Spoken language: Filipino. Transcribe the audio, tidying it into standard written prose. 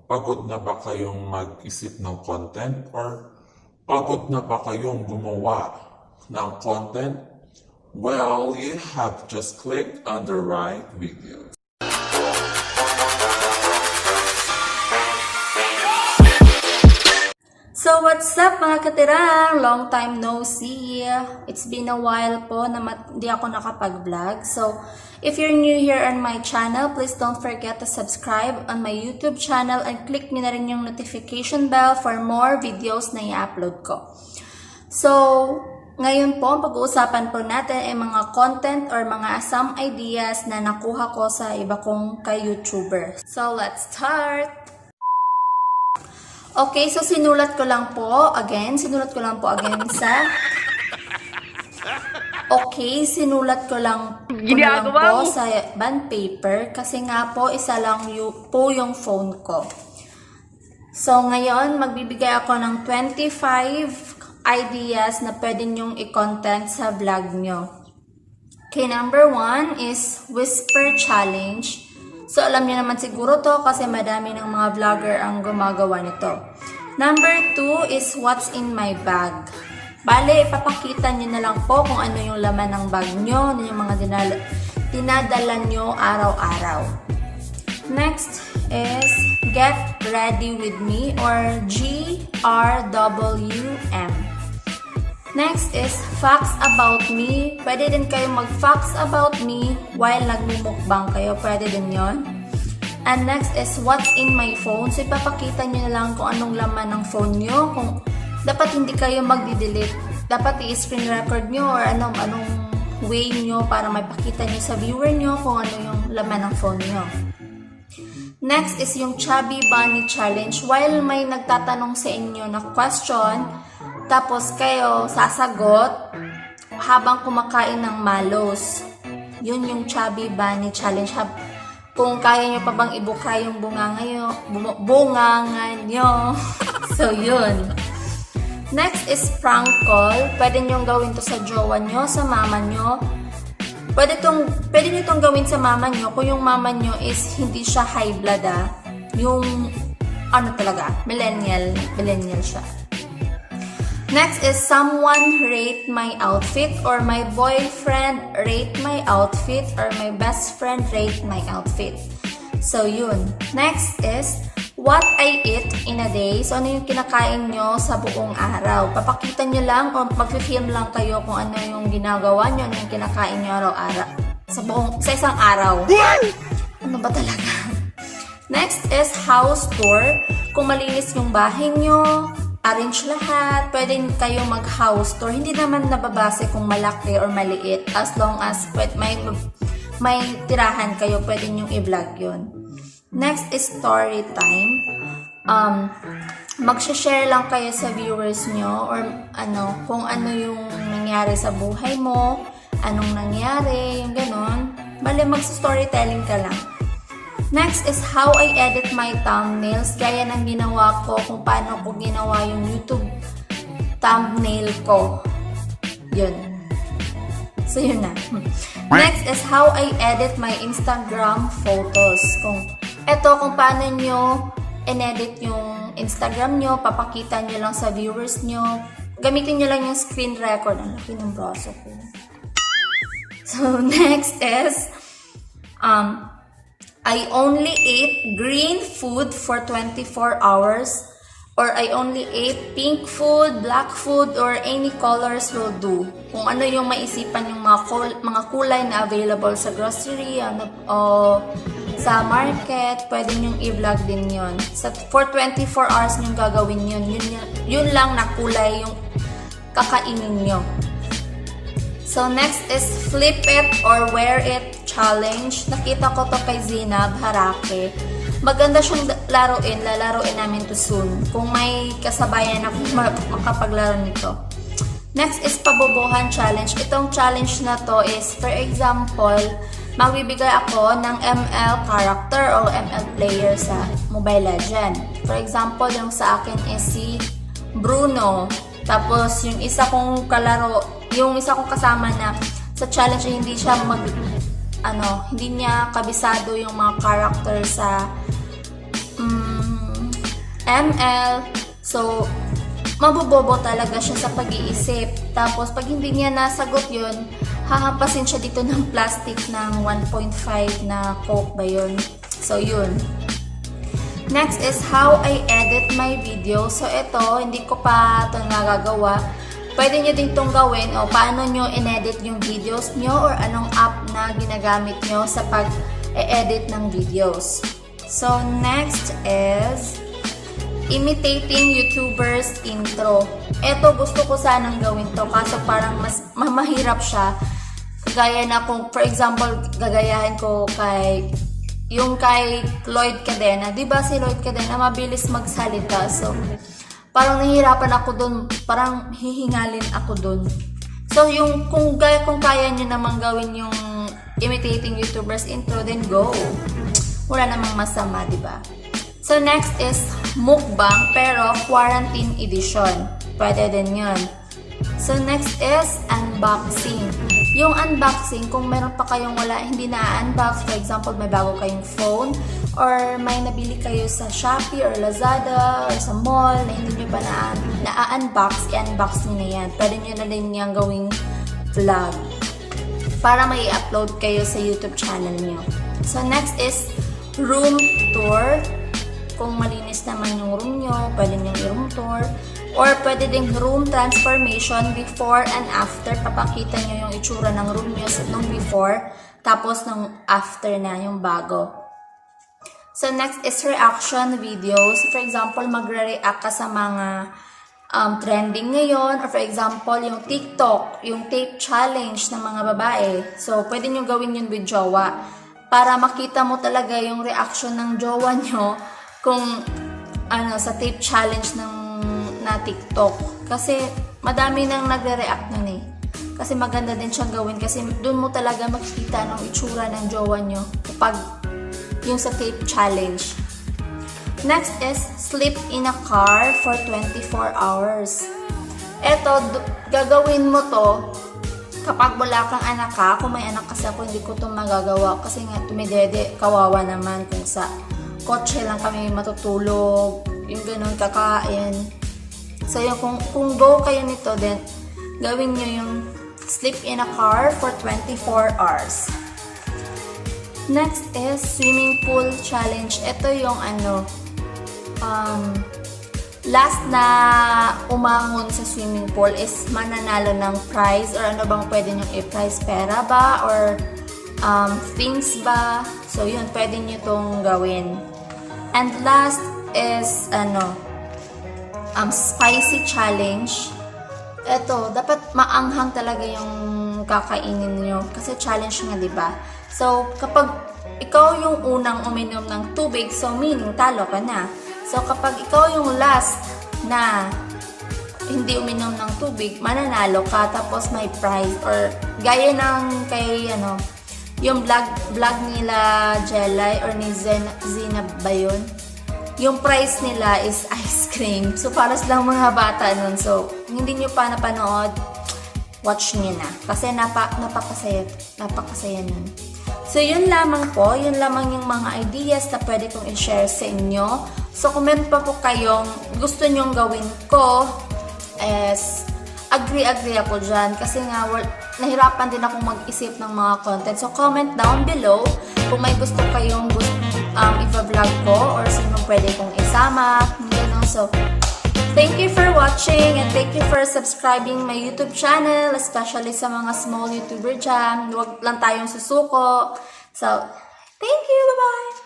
Pagod na ba kayong mag-isip ng content or pagod na ba kayong gumawa ng content? Well, you have just clicked on the right video. So what's up mga katirang? Long time no see. It's been a while po na di ako nakapag-vlog. So if you're new here on my channel, please don't forget to subscribe on my YouTube channel and click nyo na rin yung notification bell for more videos na i-upload ko. So ngayon po, pag-uusapan po natin ay mga content or mga some ideas na nakuha ko sa iba kong ka-YouTuber. So let's start! Okay, so sinulat ko lang po again sa sa bond paper kasi nga po isa lang po yung phone ko. So ngayon, magbibigay ako ng 25 ideas na pwede nyong i-content sa vlog nyo. Okay, number 1 is whisper challenge. So, alam niyo naman siguro to kasi madami ng mga vlogger ang gumagawa nito. Number 2 is what's in my bag. Bale, ipapakita niyo na lang po kung ano yung laman ng bag nyo, ano yung mga dinadala nyo araw-araw. Next is get ready with me or GRWM. Next is facts about me. Pwede din kayo mag-facts about me while nagmumukbang kayo. Pwede din yon. And next is what's in my phone. So, ipapakita nyo na lang kung anong laman ng phone nyo. Kung dapat hindi kayo magdi-delete. Dapat i-screen record nyo or anong way nyo para maipakita nyo sa viewer nyo kung ano yung laman ng phone nyo. Next is yung Chubby Bunny Challenge. While may nagtatanong sa inyo na question, tapos kayo sasagot habang kumakain ng malos. Yun yung Chubby Bunny Challenge. Kung kaya nyo pa bang ibuka yung bungangan nyo. So, yun. Next is prank call. Pwede nyo gawin to sa jowa nyo, sa mama nyo. Pwede nyo itong gawin sa mama nyo kung yung mama nyo is hindi siya high blood Yung, millennial siya. Next is someone rate my outfit or my boyfriend rate my outfit or my best friend rate my outfit. So, yun. Next is what I eat in a day. So, ano yung kinakain nyo sa buong araw. Papakita nyo lang o mag-film lang kayo kung ano yung ginagawa nyo, ano yung kinakain nyo araw-araw. Sa isang araw. Ano ba talaga? Next is house tour. Kung malinis yung bahay nyo, arrange lahat. Pwede kayo mag-house tour. Hindi naman nababase kung malaki or maliit. As long as may tirahan kayo, pwede nyong i-vlog yun. Next is story time. Mag-share lang kayo sa viewers nyo or kung ano yung nangyari sa buhay mo, anong nangyari, yung ganon. Bale, mag-storytelling ka lang. Next is how I edit my thumbnails. Gaya ng ginawa ko kung paano ko ginawa yung YouTube thumbnail ko. Yun. So, yun na. Next is how I edit my Instagram photos. Kung paano nyo in-edit yung Instagram nyo, papakita nyo lang sa viewers nyo. Gamitin nyo lang yung screen record. Ang laki ng braso ko. So, next is I only ate green food for 24 hours or I only ate pink food, black food, or any colors will do. Kung ano yung maisipan yung mga kulay na available sa grocery o sa market, pwede nyong i-vlog din yun. For 24 hours nyong gagawin yun. Yun lang na kulay yung kakainin nyo. So, next is flip it or wear it challenge. Nakita ko to kay Zinab Harake. Maganda siyang laruin. Lalaruin namin to soon. Kung may kasabayan ako makapaglaro nito. Next is pabobohan challenge. Itong challenge na to is, for example, magbibigay ako ng ML character o ML player sa Mobile Legend. For example, yung sa akin is si Bruno. Tapos, yung isa kong kasama na sa challenge ay hindi siya hindi niya kabisado yung mga character sa ml. So, mabobobo talaga siya sa pag-iisip. Tapos, pag hindi niya nasagot yun, hahampasin siya dito ng plastic ng 1.5 na Coke ba yun? So, yun. Next is how I edit my video. So, ito, hindi ko pa ito nagagawa. Pwede nyo din itong gawin o paano nyo in-edit yung videos nyo or anong app na ginagamit nyo sa pag-edit ng videos. So, next is imitating YouTubers intro. Ito, gusto ko sanang gawin to kaso parang mas mahirap siya. Gaya na kung, for example, gagayahin ko kay Lloyd Cadena. Diba si Lloyd Cadena, mabilis magsalita. So, parang nahihirapan ako dun. Parang hihingalin ako dun. So, kung kaya nyo namang gawin yung imitating YouTubers intro, then go. Wala namang masama, diba? So, next is mukbang pero quarantine edition. Pwede din yun. So, next is unboxing. Yung unboxing, kung meron pa kayong hindi na-unbox, for example, may bago kayong phone, or may nabili kayo sa Shopee or Lazada or sa mall na hindi nyo pa na-unbox, i-unbox nyo na yan. Pwede nyo na din yung gawing vlog para may upload kayo sa YouTube channel nyo. So, next is room tour. Kung malinis naman yung room nyo, pwede nyo i-room tour. Or pwede ding room transformation before and after. Papakita nyo yung itsura ng room nyo nung before, tapos nung after na, yung bago. So, next is reaction videos. For example, magre-react ka sa mga trending ngayon. Or for example, yung TikTok, yung tape challenge ng mga babae. So, pwede nyo gawin yun with jowa. Para makita mo talaga yung reaction ng jowa nyo kung sa tape challenge na TikTok. Kasi madami nang nagre-react nun eh. Kasi maganda din siyang gawin kasi doon mo talaga makikita ng itsura ng jowa nyo kapag yung sa tape challenge. Next is sleep in a car for 24 hours. Eto, gagawin mo to kapag wala kang anak ka. Kung may anak kasi ako, hindi ko to magagawa kasi nga tumidede, kawawa naman kung sa kotse lang kami matutulog, yung ganun, kakain. So, yung kung go kayo nito, then gawin nyo yung sleep in a car for 24 hours. Next is swimming pool challenge. Ito yung last na umahon sa swimming pool is mananalo ng prize or ano bang pwede nyong i-prize, pera ba or things ba? So, yun, pwede nyo itong gawin. And last is spicy challenge. Ito, dapat maanghang talaga yung kakainin nyo kasi challenge nga, diba? So, kapag ikaw yung unang uminom ng tubig, so meaning talo ka na. So, kapag ikaw yung last na hindi uminom ng tubig, mananalo ka tapos may prize or gaya ng kay yung vlog nila Jelay or ni Zina ba yun? Yung price nila is ice cream. So, para silang mga bata nun. So, hindi nyo pa napanood, watch nyo na. Kasi napakasaya nun. So, yun lamang po. Yun lamang yung mga ideas na pwede kong i-share sa inyo. So, comment pa po kayong gusto nyong gawin ko. Agree ako dyan. Kasi nga, nahirapan din akong mag-isip ng mga content. So, comment down below kung may gusto kayong i-vlog ko or sino pwede kong isama. So, thank you for watching and thank you for subscribing my YouTube channel, especially sa mga small YouTuber dyan. Huwag lang tayong susuko. So, thank you. Bye-bye!